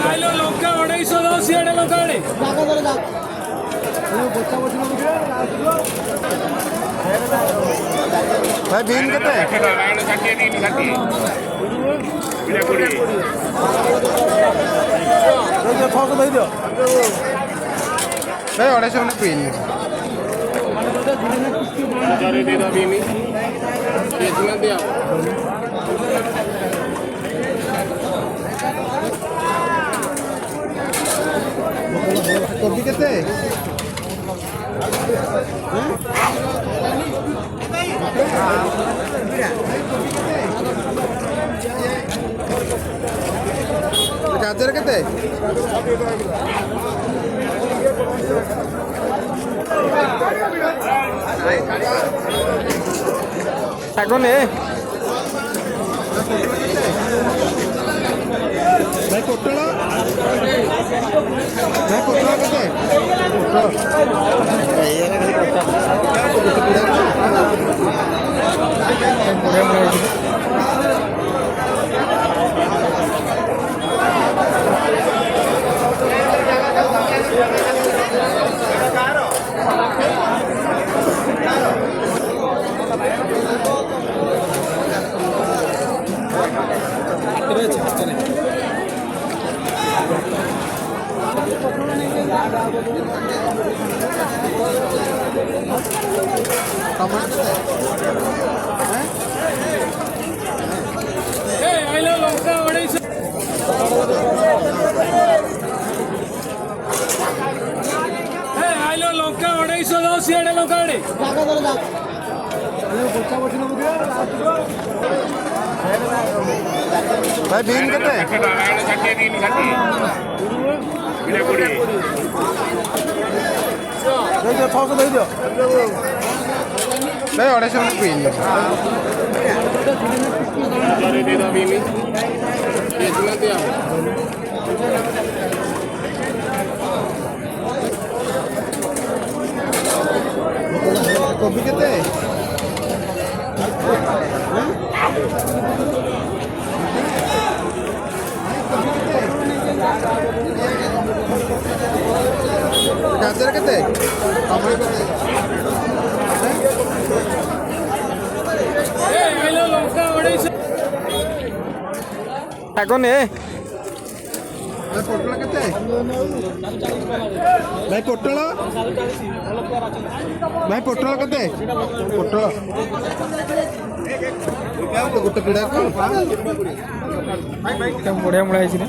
ଆଇଲୋ ଲଙ୍କା 250 ସିଆଡ଼େ ଲଙ୍କା ଆଣେ ଭାଇ ବିନ୍ କେତେ? ଦେଇଦିଅ ଭାଇ 250 ବିନ୍ କୋବି କେତେ? ଗାଜର କେତେ? ଶାଗ ନେ ଭାଇ ପୋଟଳ ଭାଇ ପୋଟଳ କେତେ? ଆଇଲୋ ଲଙ୍କା 250 ଆଇଲୋ ଲଙ୍କା 250 ସିଆଡ଼େ ଲଙ୍କା ଆଣେ ଭାଇ ବିନ୍ କେତେ? ଦେଇଦିଅ ଭାଇ 250 ବିନ୍ କୋବି କେତେ? ଗାଜର କେତେ? ଆଇଲୋ ଲଙ୍କା 250 ଶାଗ ନେ ପୋଟଳ କେତେ? ଭାଇ ପୋଟଳ ଭାଇ ପୋଟଳ କେତେ? ପୋଟଳ ଗୋଟେ ପିଢା ବଢିଆ ମୁଳା ହେଇଛି ନା